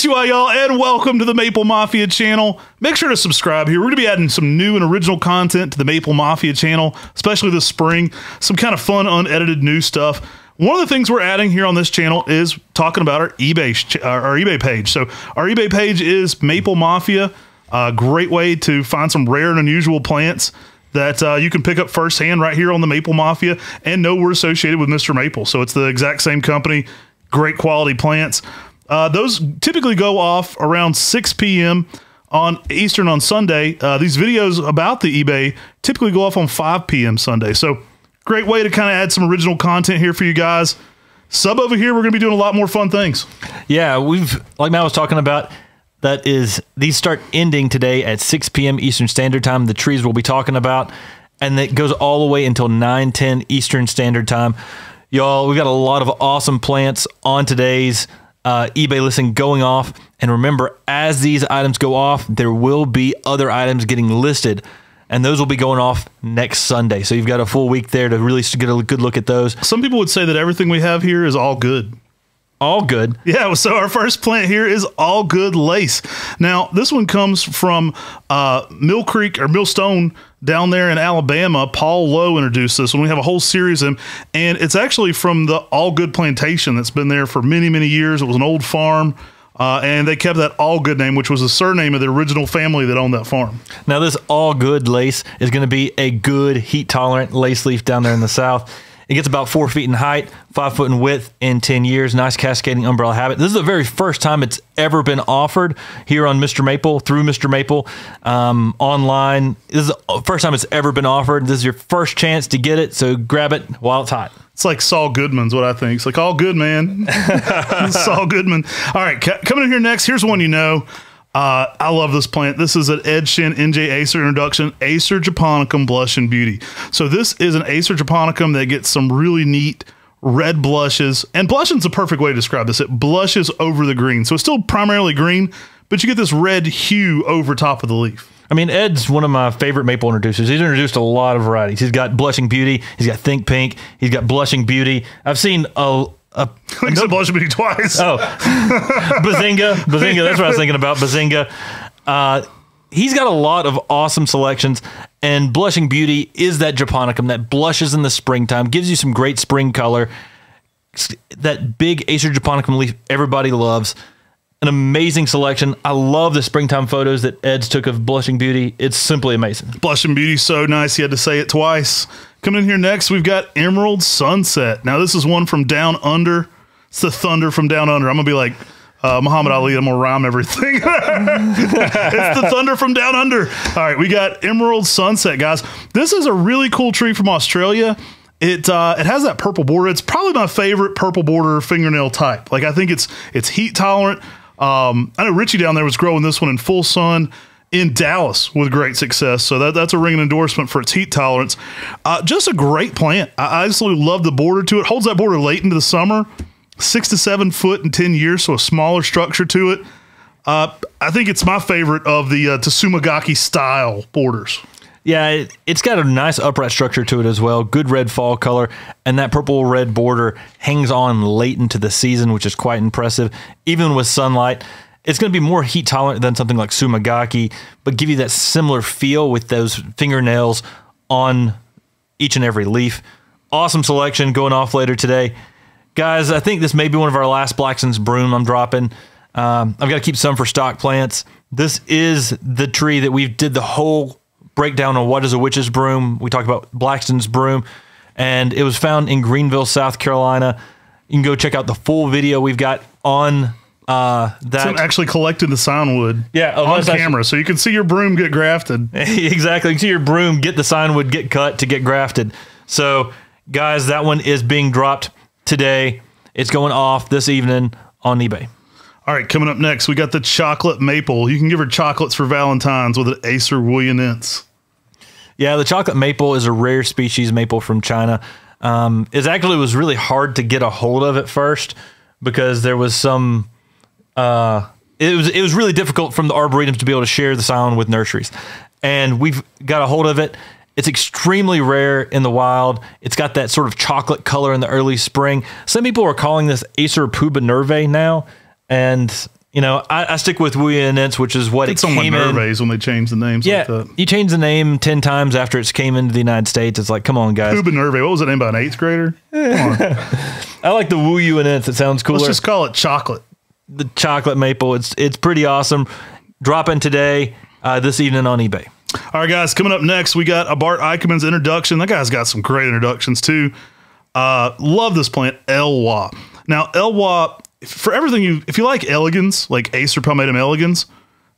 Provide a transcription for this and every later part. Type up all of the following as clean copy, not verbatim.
Konnichiwa, y'all, and welcome to the Maple Mafia channel. Make sure to subscribe here. We're going to be adding some new and original content to the Maple Mafia channel, especially this spring. Some kind of fun, unedited new stuff. One of the things we're adding here on this channel is talking about our eBay page. So our eBay page is Maple Mafia. A great way to find some rare and unusual plants that you can pick up firsthand right here on the Maple Mafia and know we're associated with MrMaple. So it's the exact same company, great quality plants. Those typically go off around 6 p.m. on Eastern on Sunday. These videos about the eBay typically go off on 5 p.m. Sunday. So great way to kind of add some original content here for you guys. Sub over here. We're going to be doing a lot more fun things. Yeah, like Matt was talking about, these start ending today at 6 p.m. Eastern Standard Time. The trees we'll be talking about, and it goes all the way until 9:10 Eastern Standard Time. Y'all, we've got a lot of awesome plants on today's eBay listing going off. And remember, as these items go off, there will be other items getting listed, and those will be going off next Sunday. So you've got a full week there to really get a good look at those. Some people would say that everything we have here is all good. All good. Yeah, so our first plant here is All Good Lace. Now, this one comes from Mill Creek or Millstone down there in Alabama. Paul Lowe introduced this one. We have a whole series of them, and it's actually from the All Good Plantation that's been there for many, many years. It was an old farm, and they kept that All Good name, which was the surname of the original family that owned that farm. Now, this All Good Lace is going to be a good heat-tolerant lace leaf down there in the South. It gets about 4 feet in height, 5 foot in width in 10 years. Nice cascading umbrella habit. This is the very first time it's ever been offered here on MrMaple, through MrMaple, online. This is the first time it's ever been offered. This is your first chance to get it, so grab it while it's hot. It's like Saul Goodman's what I think. It's like, all good, man. Saul Goodman. All right, coming in here next, here's one you know. I love this plant. This is an Ed Shin NJ Acer introduction, Acer Japonicum Blush and Beauty. So this is an Acer Japonicum that gets some really neat red blushes, and blushing's a perfect way to describe this. It blushes over the green. So it's still primarily green, but you get this red hue over top of the leaf. I mean, Ed's one of my favorite maple introducers. He's introduced a lot of varieties. He's got Blushing Beauty. He's got Think Pink. He's got Blushing Beauty. I've seen I said Blushing Beauty twice. Oh, Bazinga. That's what I was thinking about. Bazinga. He's got a lot of awesome selections, and Blushing Beauty is that Japonicum that blushes in the springtime, gives you some great spring color. That big Acer Japonicum leaf everybody loves. An amazing selection. I love the springtime photos that Ed's took of Blushing Beauty. It's simply amazing. Blushing Beauty's so nice. You had to say it twice. Coming in here next, we've got Emerald Sunset. Now, this is one from Down Under. It's the thunder from Down Under. I'm going to be like Muhammad Ali. I'm going to rhyme everything. It's the thunder from Down Under. All right, we got Emerald Sunset, guys. This is a really cool tree from Australia. It has that purple border. It's probably my favorite purple border fingernail type. Like, I think it's heat tolerant. I know Richie down there was growing this one in full sun in Dallas with great success. So that's a ringing endorsement for its heat tolerance. Just a great plant. I absolutely love the border to it. Holds that border late into the summer, 6 to 7 foot in 10 years. So a smaller structure to it. I think it's my favorite of the Tsumagaki style borders. Yeah, it's got a nice upright structure to it as well. Good red fall color, and that purple red border hangs on late into the season, which is quite impressive. Even with sunlight, it's going to be more heat tolerant than something like Tsumagaki, but give you that similar feel with those fingernails on each and every leaf. Awesome selection going off later today. Guys, I think this may be one of our last Blackson's broom I'm dropping. I've got to keep some for stock plants. This is the tree that we did the whole breakdown on what is a witch's broom. We talked about Blackston's broom, and it was found in Greenville, South Carolina. You can go check out the full video we've got on that. So actually collected the signwood on camera, so you can see your broom get grafted. Exactly. You can see your broom get the signwood, get cut to get grafted. So, guys, that one is being dropped today. It's going off this evening on eBay. All right, coming up next, we got the chocolate maple. You can give her chocolates for Valentine's with an Acer Williamette. Yeah, the chocolate maple is a rare species maple from China. It was really hard to get a hold of at first because there was some. It was really difficult from the arboretums to be able to share the sound with nurseries, and we've got a hold of it. It's extremely rare in the wild. It's got that sort of chocolate color in the early spring. Some people are calling this Acer pubinervae now. And You know, I stick with Wuyanense, which is what it's it came in. Nerves when they change the names like that. You change the name 10 times after it's came into the United States. It's like, come on, guys. Cuban Nerve. What was it named by an 8th grader? Come on. I like the Wuyanense. It sounds cooler. Let's just call it chocolate. The chocolate maple. It's pretty awesome. Dropping today, this evening on eBay. All right, guys, coming up next, we got a Bart Eichmann's introduction. That guy's got some great introductions, too. Love this plant, Elwha. Now, Elwha, for everything if you like elegans, like Acer palmatum elegans,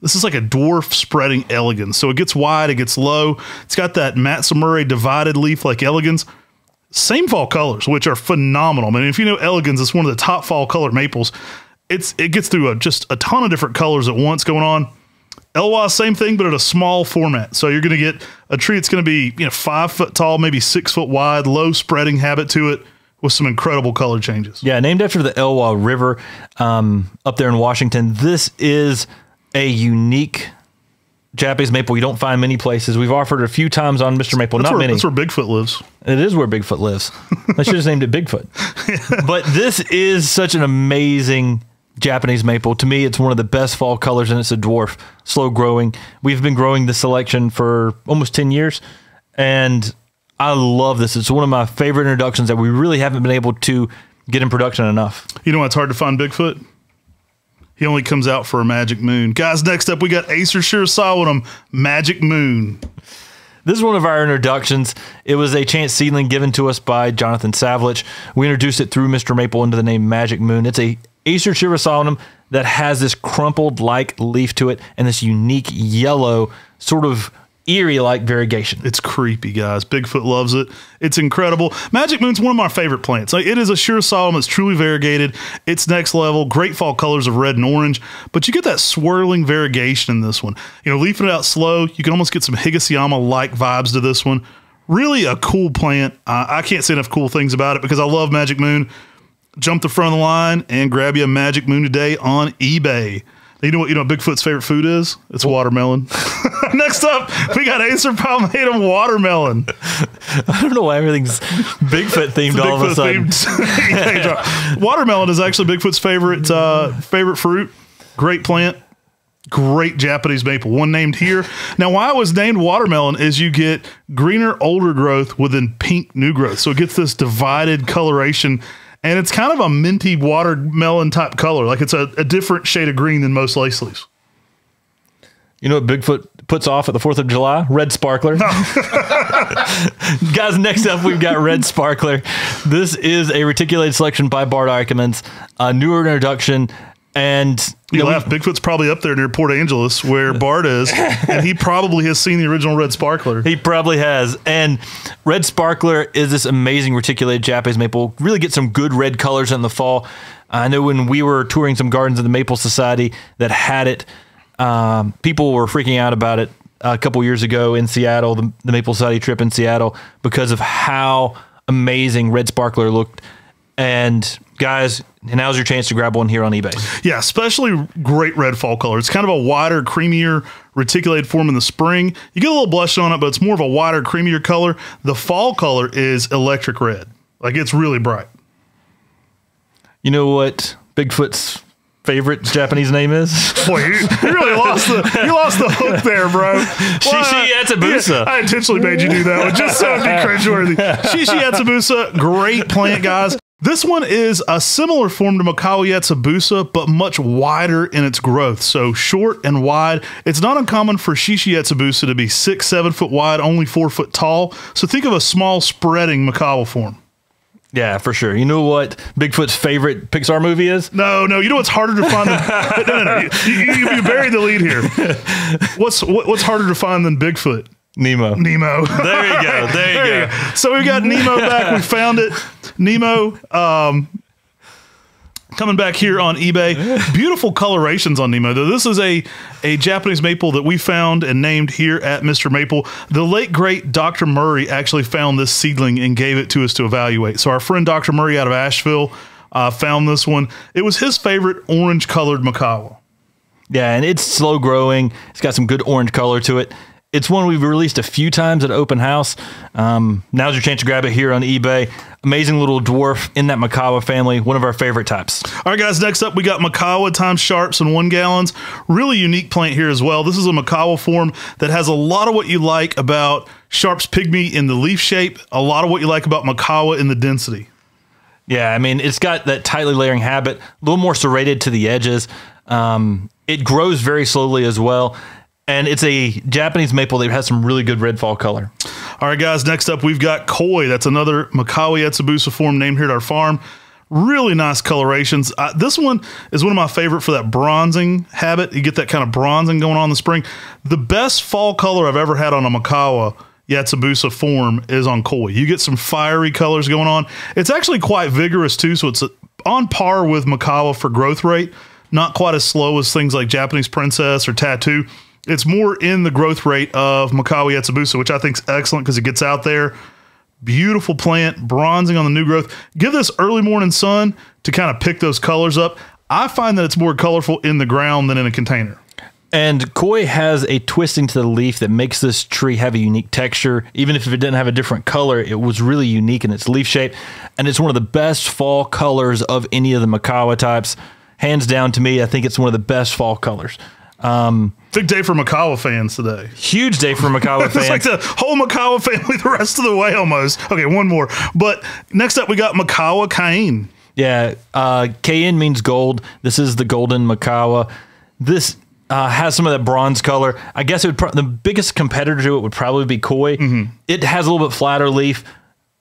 this is like a dwarf spreading elegans. So it gets wide, it gets low. It's got that Matsumura divided leaf like elegans. Same fall colors, which are phenomenal. I mean, if you know elegans, it's one of the top fall color maples. It gets through just a ton of different colors at once going on. Elwha, same thing, but at a small format. So you're going to get a tree that's going to be 5 foot tall, maybe 6 foot wide, low spreading habit to it, with some incredible color changes. Yeah, named after the Elwha River up there in Washington. This is a unique Japanese maple you don't find many places. We've offered it a few times on MrMaple, not many. That's where Bigfoot lives. It is where Bigfoot lives. I should have named it Bigfoot. But this is such an amazing Japanese maple. To me, it's one of the best fall colors, and it's a dwarf, slow growing. We've been growing this selection for almost 10 years, and I love this. It's one of my favorite introductions that we really haven't been able to get in production enough. You know why it's hard to find Bigfoot? He only comes out for a magic moon. Guys, next up, we got Acer Shirasawa Magic Moon. This is one of our introductions. It was a chance seedling given to us by Jonathan Savlich. We introduced it through MrMaple into the name Magic Moon. It's a Acer Shirasawa that has this crumpled-like leaf to it and this unique yellow sort of eerie-like variegation. It's creepy, guys. Bigfoot loves it. It's incredible. Magic Moon's one of my favorite plants. Like, it is a Shirasawa that's truly variegated. It's next level. Great fall colors of red and orange, but you get that swirling variegation in this one. Leafing it out slow, you can almost get some Higashiyama-like vibes to this one. Really a cool plant. I can't say enough cool things about it because I love Magic Moon. Jump the front of the line and grab you a Magic Moon today on eBay. You know what Bigfoot's favorite food is? It's watermelon. Next up, we got Acer palmatum watermelon. I don't know why everything's Bigfoot themed all of a sudden. Watermelon is actually Bigfoot's favorite fruit. Great plant. Great Japanese maple. One named here. Now, why it was named watermelon is you get greener, older growth within pink new growth. So it gets this divided coloration. And it's kind of a minty watermelon type color. Like it's a different shade of green than most lace leaves. You know what Bigfoot puts off at the 4th of July? Red sparkler. No. Guys, next up we've got Red Sparkler. This is a reticulated selection by Bart Eichmann's, a newer introduction. And you laugh, Bigfoot's probably up there near Port Angeles where Bart is, and he probably has seen the original Red Sparkler. He probably has. And Red Sparkler is this amazing reticulated Japanese maple. Really get some good red colors in the fall. I know when we were touring some gardens of the Maple Society that had it, people were freaking out about it a couple years ago in Seattle, the Maple Society trip in Seattle, because of how amazing Red Sparkler looked. And guys, now's your chance to grab one here on eBay. Yeah, especially great red fall color. It's kind of a wider, creamier, reticulated form in the spring. You get a little blush on it, but it's more of a wider, creamier color. The fall color is electric red. Like, it's really bright. You know what Bigfoot's favorite Japanese name is? Boy, you really lost the hook there, bro. Shishi Yatsubusa. I intentionally made you do that one just so it'd be cringeworthy. Shishi Yatsubusa, great plant, guys. This one is a similar form to Makawa Yatsubusa, but much wider in its growth. So short and wide. It's not uncommon for Shishi Yatsubusa to be 6-7 foot wide, only 4 foot tall. So think of a small spreading Makawa form. Yeah, for sure. You know what Bigfoot's favorite Pixar movie is? No. You know what's harder to find than no. You buried the lead here. What's harder to find than Bigfoot? Nemo. There you go. There you go. So we got Nemo back. We found it. Nemo coming back here on eBay. Beautiful colorations on Nemo, though. This is a Japanese maple that we found and named here at MrMaple. The late, great Dr. Murray actually found this seedling and gave it to us to evaluate. So our friend Dr. Murray out of Asheville found this one. It was his favorite orange-colored Makawa. Yeah, and it's slow growing. It's got some good orange color to it. It's one we've released a few times at open house. Now's your chance to grab it here on eBay. Amazing little dwarf in that Makawa family, one of our favorite types. All right, guys, next up we got Makawa times sharps in 1 gallons. Really unique plant here as well. This is a Makawa form that has a lot of what you like about Sharps Pygmy in the leaf shape, a lot of what you like about Makawa in the density. Yeah, I mean, it's got that tightly layering habit, a little more serrated to the edges. It grows very slowly as well. And it's a Japanese maple that has some really good red fall color. All right, guys, next up we've got Koi. That's another Makawa Yatsubusa form named here at our farm. Really nice colorations. This one is one of my favorite for that bronzing habit. You get that kind of bronzing going on in the spring. The best fall color I've ever had on a Makawa Yatsubusa form is on Koi. You get some fiery colors going on. It's actually quite vigorous too, so it's on par with Makawa for growth rate. Not quite as slow as things like Japanese Princess or Tattoo. It's more in the growth rate of Makawa Yatsubusa, which I think is excellent because it gets out there. Beautiful plant, bronzing on the new growth. Give this early morning sun to kind of pick those colors up. I find that it's more colorful in the ground than in a container. And Koi has a twisting to the leaf that makes this tree have a unique texture. Even if it didn't have a different color, it was really unique in its leaf shape. And it's one of the best fall colors of any of the Makawa types. Hands down to me, I think it's one of the best fall colors. Big day for Makawa fans today. Huge day for Makawa fans. It's like the whole Makawa family the rest of the way almost. Okay, one more. But next up, we got Makawa Cayenne. Yeah, Cayenne means gold. This is the golden Makawa. This has some of that bronze color. I guess it would the biggest competitor to it would probably be Koi. It has a little bit flatter leaf,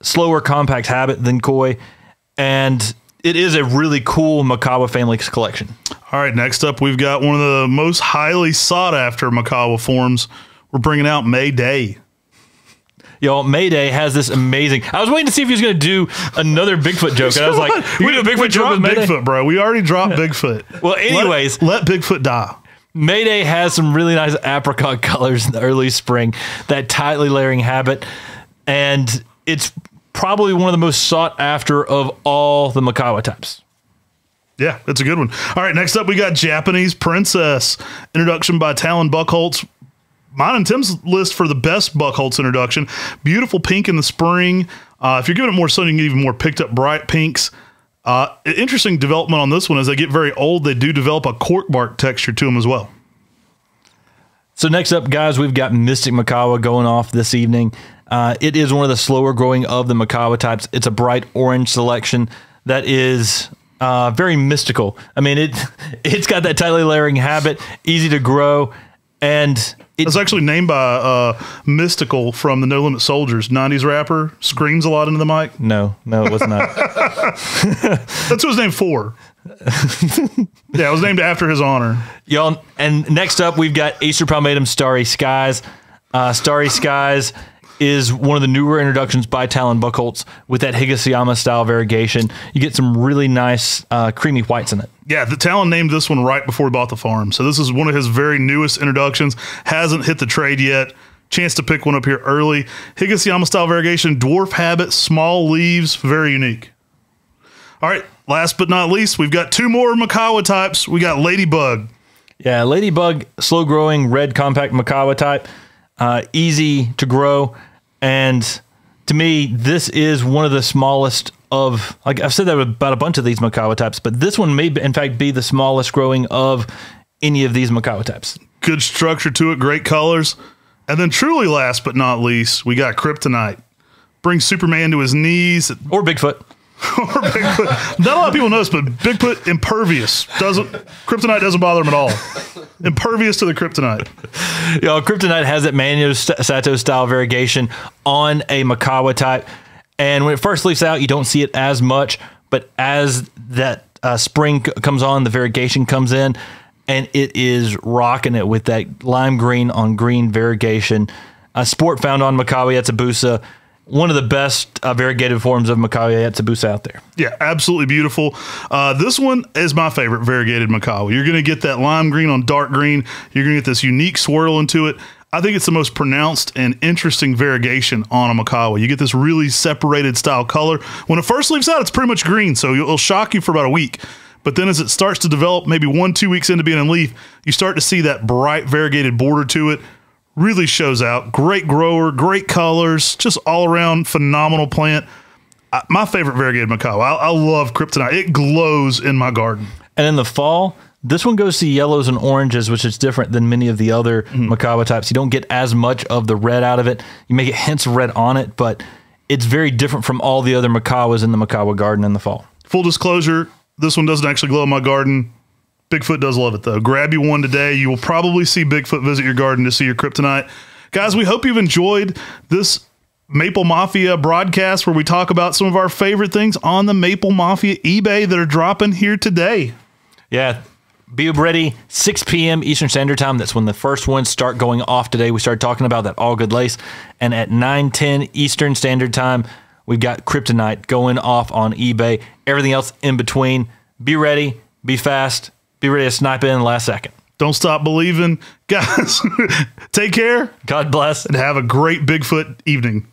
slower compact habit than Koi, and it is a really cool Makawa family collection. All right, next up, we've got one of the most highly sought-after Makawa forms. We're bringing out Mayday. Yo, Mayday has this amazing... I was waiting to see if he was going to do another Bigfoot joke, and I was like, we do a Bigfoot joke with Mayday? Bigfoot, bro. We already dropped Bigfoot. Well, anyways... Let Bigfoot die. Mayday has some really nice apricot colors in the early spring, that tightly layering habit, and it's probably one of the most sought after of all the Makawa types. Yeah, that's a good one. All right, next up we got Japanese Princess. Introduction by Talon Buchholz. Mine and Tim's list for the best Buchholz introduction. Beautiful pink in the spring. If you're giving it more sun, you can get even more picked up bright pinks. Interesting development on this one. As they get very old, they do develop a cork bark texture to them as well. So next up, guys, we've got Mystic Makawa going off this evening. It is one of the slower growing of the Makawa types. It's a bright orange selection that is very mystical. I mean, it's got that tightly layering habit, easy to grow, and it's actually named by Mystical from the No Limit Soldiers. 90s rapper, screams a lot into the mic. No, it was not. That's who it was named for. Yeah, it was named after his honor. Y'all, and next up, we've got Acer Palmatum Starry Skies. Starry Skies is one of the newer introductions by Talon Buchholz with that Higashiyama style variegation. You get some really nice creamy whites in it. Yeah, the Talon named this one right before we bought the farm. So this is one of his very newest introductions. Hasn't hit the trade yet. Chance to pick one up here early. Higashiyama style variegation, dwarf habit, small leaves, very unique. All right, last but not least, we've got 2 more Makawa types. We got Ladybug. Yeah, Ladybug, slow growing, red compact Makawa type. Easy to grow, and to me, this is one of the smallest of, like I've said that about a bunch of these Makawa types, but this one may in fact be the smallest growing of any of these Makawa types. Good structure to it, great colors. And then truly last but not least, we got Kryptonite. Brings Superman to his knees. Or Bigfoot. Or Bigfoot. Not a lot of people notice, but Bigfoot impervious. Kryptonite doesn't bother him at all. Impervious to the Kryptonite. You know, Kryptonite has that Manu Sato style variegation on a Makawa type. And when it first leaves out, you don't see it as much. But as that spring comes on, the variegation comes in, and it is rocking it with that lime green on green variegation. Sport found on Makawa Yatsubusa. One of the best variegated forms of Makawa Yatsubusa out there. Yeah, absolutely beautiful. This one is my favorite variegated Makawa. You're going to get that lime green on dark green. You're going to get this unique swirl into it. I think it's the most pronounced and interesting variegation on a Makawa. You get this really separated style color. When it first leaves out, it's pretty much green, so it'll shock you for about a week. But then as it starts to develop, maybe 1-2 weeks into being in leaf, you start to see that bright variegated border to it. really shows out. Great grower, great colors, just all around phenomenal plant. My favorite variegated macaw. I love kryptonite. It glows in my garden. And in the fall, this one goes to yellows and oranges, which is different than many of the other macawa types. You don't get as much of the red out of it. You may get hints of red on it, but it's very different from all the other macawas in the macawa garden in the fall. Full disclosure, this one doesn't actually glow in my garden. Bigfoot does love it, though. Grab you one today. You will probably see Bigfoot visit your garden to see your kryptonite. Guys, we hope you've enjoyed this Maple Mafia broadcast where we talk about some of our favorite things on the Maple Mafia eBay that are dropping here today. Yeah. Be ready, 6 p.m. Eastern Standard Time. That's when the first ones start going off today. We started talking about that all good lace. And at 9:10 Eastern Standard Time, we've got kryptonite going off on eBay. Everything else in between. Be ready, be fast, be ready to snipe in the last second. Don't stop believing. Guys, take care. God bless. And have a great Bigfoot evening.